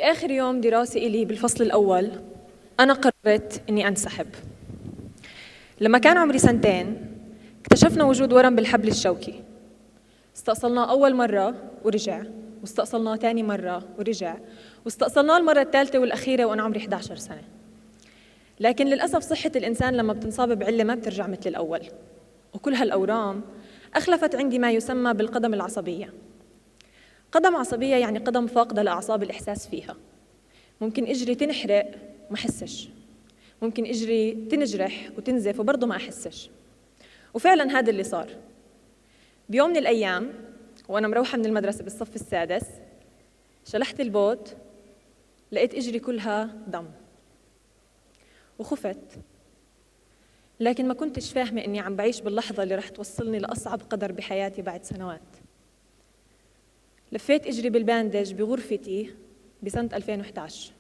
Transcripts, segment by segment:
في آخر يوم دراسي إلي بالفصل الأول أنا قررت إني أنسحب. لما كان عمري 2 اكتشفنا وجود ورم بالحبل الشوكي. استأصلناه أول مرة ورجع، واستأصلناه ثاني مرة ورجع، واستأصلناه المرة الثالثة والأخيرة وأنا عمري 11 سنة. لكن للأسف صحة الإنسان لما بتنصاب بعلة ما بترجع مثل الأول، وكل هالأورام أخلفت عندي ما يسمى بالقدم العصبية. قدم عصبية يعني قدم فاقدة لأعصاب الإحساس فيها. ممكن إجري تنحرق وما أحسش، ممكن إجري تنجرح وتنزف وبرضه ما أحسش. وفعلا هذا اللي صار. بيوم من الأيام وأنا مروحة من المدرسة بالصف السادس، شلحت البوت لقيت إجري كلها دم وخفت، لكن ما كنتش فاهمة إني عم بعيش باللحظة اللي رح توصلني لأصعب قدر بحياتي بعد سنوات. لفيت إجري بالباندج بغرفتي بسنة 2011.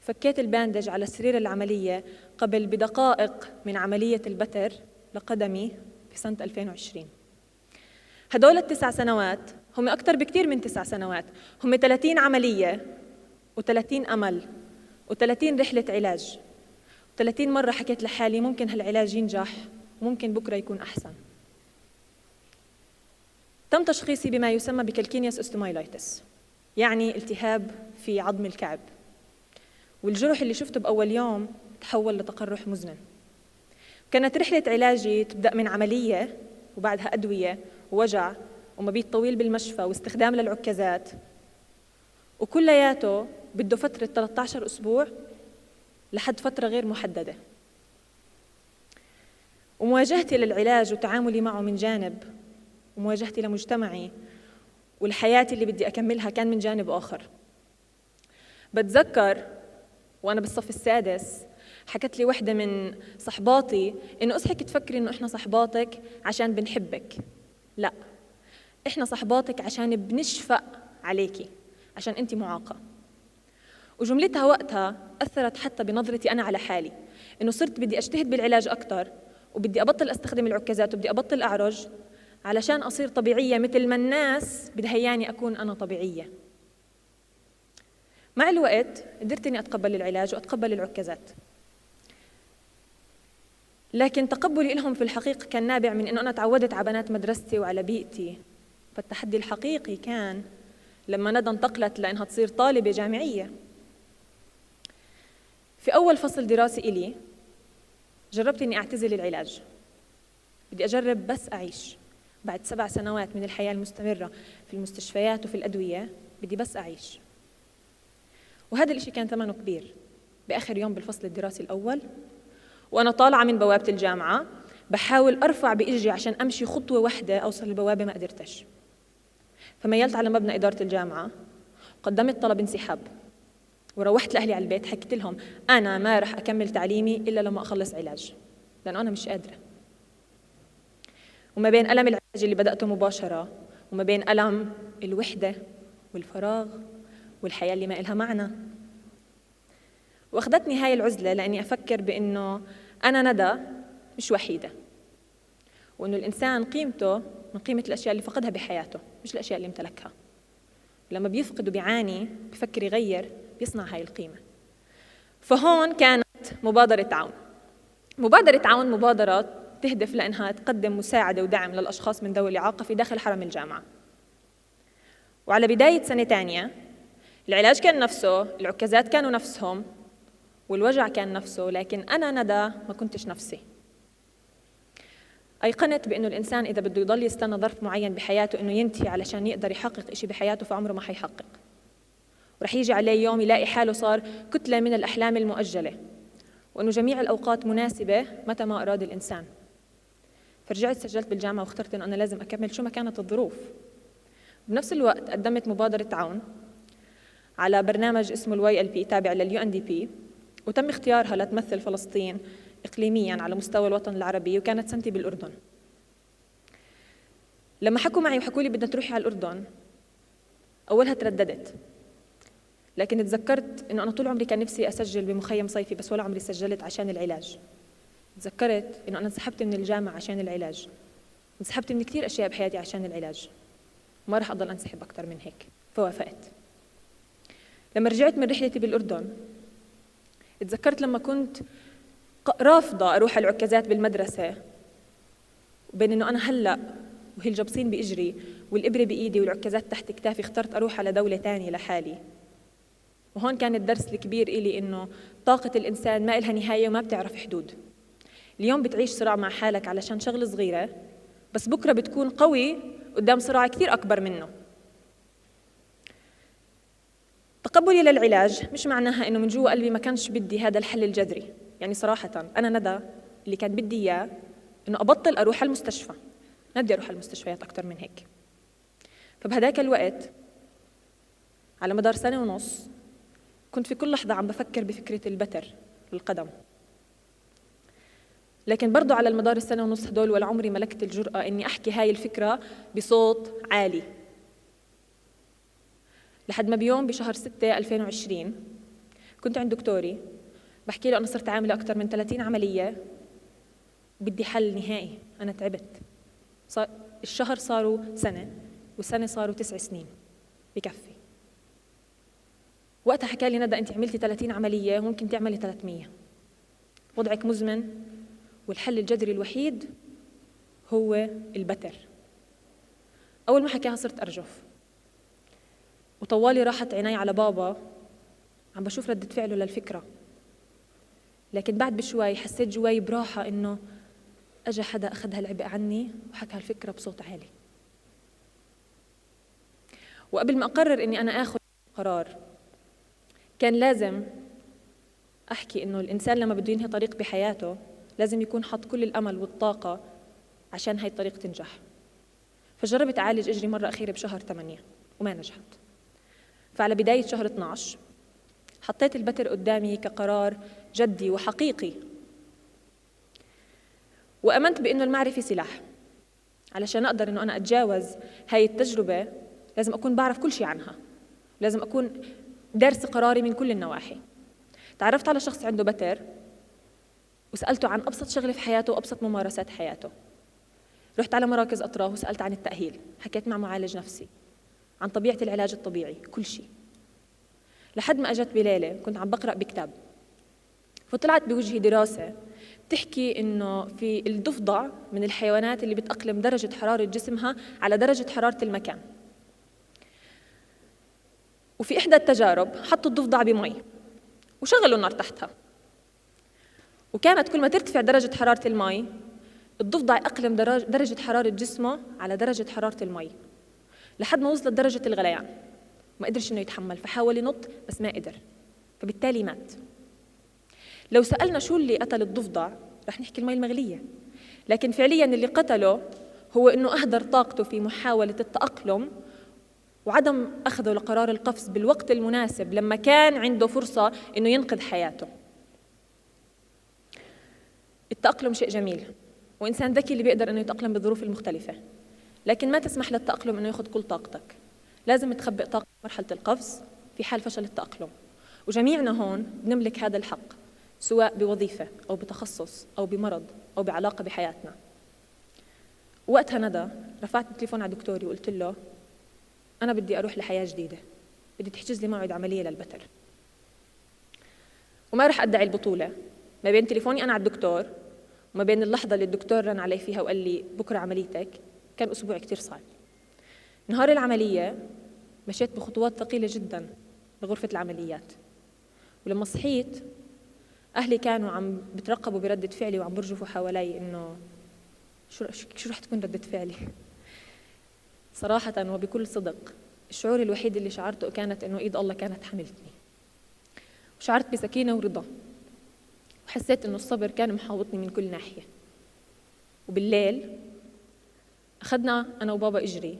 فكيت الباندج على سرير العملية قبل بدقائق من عملية البتر لقدمي بسنة 2020. هدول ال9 سنوات هم أكثر بكثير من 9 سنوات، هم 30 عملية و30 أمل و30 رحلة علاج، و30 مرة حكيت لحالي ممكن هالعلاج ينجح وممكن بكرة يكون أحسن. تم تشخيصي بما يسمى بكالكينياس أوستومايلايتس، يعني التهاب في عظم الكعب، والجرح اللي شفته بأول يوم تحول لتقرح مزمن. كانت رحلة علاجي تبدأ من عملية وبعدها أدوية ووجع ومبيت طويل بالمشفى واستخدام للعكازات، وكلياته بده فترة 13 أسبوع لحد فترة غير محددة. ومواجهتي للعلاج وتعاملي معه من جانب، ومواجهتي لمجتمعي والحياة اللي بدي أكملها كان من جانب آخر. بتذكر وأنا بالصف السادس حكت لي وحدة من صحباتي إنه أصحك تفكري إنه إحنا صحباتك عشان بنحبك. لا، إحنا صحباتك عشان بنشفق عليكي، عشان أنت معاقة. وجملتها وقتها أثرت حتى بنظرتي أنا على حالي، إنه صرت بدي أجتهد بالعلاج أكتر، وبدي أبطل أستخدم العكازات، وبدي أبطل أعرج علشان أصير طبيعية مثل ما الناس بدها إياني أكون أنا طبيعية. مع الوقت قدرت إني أتقبل العلاج وأتقبل العكازات، لكن تقبلي لهم في الحقيقة كان نابع من إنه أنا تعودت على بنات مدرستي وعلى بيئتي. فالتحدي الحقيقي كان لما ندى انتقلت لأنها تصير طالبة جامعية. في أول فصل دراسي إلي جربت إني أعتزل العلاج، بدي أجرب بس أعيش. بعد 7 سنوات من الحياة المستمرة في المستشفيات وفي الأدوية بدي بس أعيش. وهذا الإشي كان ثمنه كبير. بآخر يوم بالفصل الدراسي الأول وأنا طالعة من بوابة الجامعة بحاول أرفع بإجري عشان أمشي خطوة واحدة أوصل البوابة، ما قدرتش. فميلت على مبنى إدارة الجامعة، قدمت طلب انسحاب، وروحت لأهلي على البيت حكيت لهم أنا ما رح أكمل تعليمي إلا لما أخلص علاج، لأنه أنا مش قادرة. وما بين ألم العلاج اللي بدأته مباشرة وما بين ألم الوحدة والفراغ والحياة اللي ما إلها معنى، وأخذتني هاي العزلة لأني أفكر بأنه أنا ندى مش وحيدة، وأنه الإنسان قيمته من قيمة الأشياء اللي فقدها بحياته مش الأشياء اللي امتلكها. لما بيفقد وبيعاني بفكر يغير، بيصنع هاي القيمة. فهون كانت مبادرة عون. مبادرة عون مبادرة تهدف لأنها تقدم مساعدة ودعم للأشخاص من ذوي الإعاقة في داخل حرم الجامعة. وعلى بداية سنة تانية العلاج كان نفسه، العكازات كانوا نفسهم، والوجع كان نفسه، لكن أنا ندى ما كنتش نفسي. أيقنت بأنه الإنسان إذا بده يضل يستنى ظرف معين بحياته إنه ينتهي علشان يقدر يحقق إشي بحياته فعمره ما حيحقق. ورح يجي عليه يوم يلاقي حاله صار كتلة من الأحلام المؤجلة، وإنه جميع الأوقات مناسبة متى ما أراد الإنسان. فرجعت سجلت بالجامعة واخترت إنه أنا لازم أكمل شو ما كانت الظروف. بنفس الوقت قدمت مبادرة عون على برنامج اسمه الYLP تابع للUNDP، وتم اختيارها لتمثل فلسطين إقليمياً على مستوى الوطن العربي، وكانت سنتي بالأردن. لما حكوا معي وحكوا لي بدنا تروحي على الأردن، أولها ترددت، لكن تذكرت إنه أنا طول عمري كان نفسي أسجل بمخيم صيفي بس ولا عمري سجلت عشان العلاج. تذكرت إنه أنا انسحبت من الجامعة عشان العلاج، انسحبت من كثير أشياء بحياتي عشان العلاج، ما رح أضل أنسحب أكثر من هيك. فوافقت. لما رجعت من رحلتي بالأردن اتذكرت لما كنت رافضة أروح العكازات بالمدرسة، وبين إنه أنا هلأ وهي الجبصين بإجري والإبرة بإيدي والعكازات تحت كتافي اخترت أروح على دولة تانية لحالي. وهون كان الدرس الكبير إلي إنه طاقة الإنسان ما إلها نهاية وما بتعرف حدود. اليوم بتعيش صراع مع حالك علشان شغلة صغيرة، بس بكرة بتكون قوي قدام صراع كثير أكبر منه. تقبلي للعلاج مش معناها إنه من جوا قلبي ما كانش بدي هذا الحل الجذري. يعني صراحة أنا ندى اللي كان بدي إياه إنه أبطل أروح المستشفى، ما بدي أروح المستشفيات أكتر من هيك. فبهداك الوقت على مدار 1.5 سنة كنت في كل لحظة عم بفكر بفكرة البتر للقدم. لكن برضو على المدار 1.5 سنة هدول ولا عمري ملكت الجرأة إني أحكي هاي الفكرة بصوت عالي، لحد ما بيوم بشهر 6 2020 كنت عند دكتوري بحكي له أنا صرت عاملة أكثر من 30 عملية وبدي حل نهائي، أنا تعبت. الشهر صاروا 1 سنة والسنة صاروا 9 سنين، بكفي. وقتها حكى لي ندى أنت عملتي 30 عملية وممكن تعملي 300، وضعك مزمن والحل الجذري الوحيد هو البتر. أول ما حكاها صرت أرجف، وطوالي راحت عيني على بابا عم بشوف ردة فعله للفكرة. لكن بعد بشوي حسيت جواي براحة إنه أجا حدا أخذ هالعبء عني وحكى هالفكرة بصوت عالي. وقبل ما أقرر إني أنا آخذ قرار كان لازم أحكي إنه الإنسان لما بده ينهي طريق بحياته لازم يكون حط كل الأمل والطاقة عشان هاي الطريق تنجح. فجربت أعالج إجري مرة أخيرة بشهر 8 وما نجحت. فعلى بداية شهر 12 حطيت البتر قدامي كقرار جدي وحقيقي، وأمنت بأنه المعرفة سلاح. علشان أقدر أنه أنا أتجاوز هاي التجربة لازم أكون بعرف كل شيء عنها، لازم أكون دارس قراري من كل النواحي. تعرفت على شخص عنده بتر وسألته عن أبسط شغلة في حياته وأبسط ممارسات حياته. رحت على مراكز أطراف وسألت عن التأهيل، حكيت مع معالج نفسي عن طبيعة العلاج الطبيعي، كل شيء. لحد ما أجت بليلة كنت عم بقرأ بكتاب فطلعت بوجهي دراسة بتحكي إنه في الضفدع من الحيوانات اللي بتأقلم درجة حرارة جسمها على درجة حرارة المكان. وفي إحدى التجارب حطوا الضفدع بمي وشغلوا النار تحتها، وكانت كل ما ترتفع درجة حرارة المي الضفدع أقلم درجة حرارة جسمه على درجة حرارة المي لحد ما وصلت درجة الغليان، ما قدرش إنه يتحمل فحاول ينط بس ما قدر، فبالتالي مات. لو سألنا شو اللي قتل الضفدع رح نحكي المي المغلية، لكن فعلياً اللي قتله هو إنه أهدر طاقته في محاولة التأقلم وعدم أخذه لقرار القفز بالوقت المناسب لما كان عنده فرصة إنه ينقذ حياته. التأقلم شيء جميل وإنسان ذكي اللي بيقدر إنه يتأقلم بالظروف المختلفة، لكن ما تسمح للتأقلم إنه يأخذ كل طاقتك. لازم تخبئ طاقة مرحلة القفز في حال فشل التأقلم، وجميعنا هون بنملك هذا الحق سواء بوظيفة أو بتخصص أو بمرض أو بعلاقة بحياتنا. وقتها ندى رفعت التليفون على دكتوري وقلت له أنا بدي أروح لحياة جديدة، بدي تحجز لي موعد عملية للبتر. وما رح أدعي البطولة، ما بين تليفوني أنا على الدكتور وما بين اللحظة اللي الدكتور رن علي فيها وقال لي بكرة عمليتك كان أسبوع كتير صعب. نهار العملية مشيت بخطوات ثقيلة جدا لغرفة العمليات، ولما صحيت أهلي كانوا عم بترقبوا بردة فعلي وعم برجفوا حوالي إنه شو رح تكون ردة فعلي. صراحة وبكل صدق الشعور الوحيد اللي شعرته كانت إنه إيد الله كانت حملتني، وشعرت بسكينة ورضا، وحسيت إنه الصبر كان محاوطني من كل ناحية. وبالليل أخذنا أنا وبابا إجري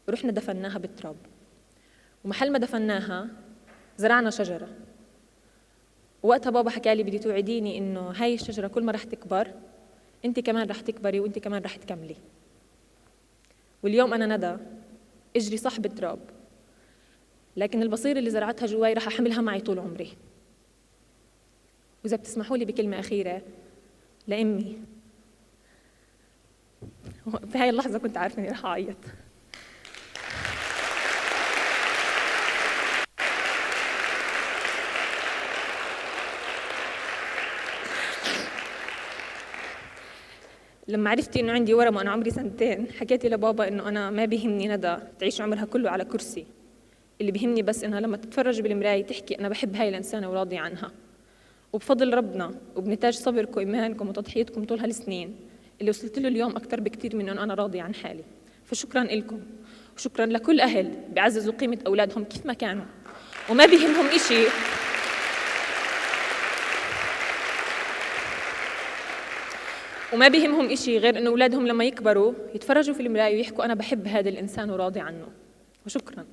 ورحنا دفناها بالتراب، ومحل ما دفناها زرعنا شجرة. ووقتها بابا حكى لي بدي توعديني إنه هاي الشجرة كل ما رح تكبر أنت كمان رح تكبري وأنت كمان رح تكملي. واليوم أنا ندى إجري صح بالتراب، لكن البصيرة اللي زرعتها جواي رح أحملها معي طول عمري. وإذا بتسمحوا لي بكلمة أخيرة لأمي، في هاي اللحظة كنت عارفة إني رح أعيط. لما عرفتي إنه عندي ورم وأنا عمري 2 سنين، حكيتي لبابا إنه أنا ما بيهمني ندى تعيش عمرها كله على كرسي، اللي بيهمني بس إنها لما تتفرج بالمراية تحكي أنا بحب هاي الإنسانة وراضية عنها. وبفضل ربنا وبنتاج صبركم وإيمانكم وتضحيتكم طول هالسنين، اللي وصلت له اليوم أكتر بكتير من إنه أنا راضية عن حالي. فشكرا لكم، وشكرا لكل أهل بيعززوا قيمة أولادهم كيف ما كانوا وما بيهمهم إشي غير إنه أولادهم لما يكبروا يتفرجوا في المراية ويحكوا أنا بحب هذا الإنسان وراضي عنه. وشكرا.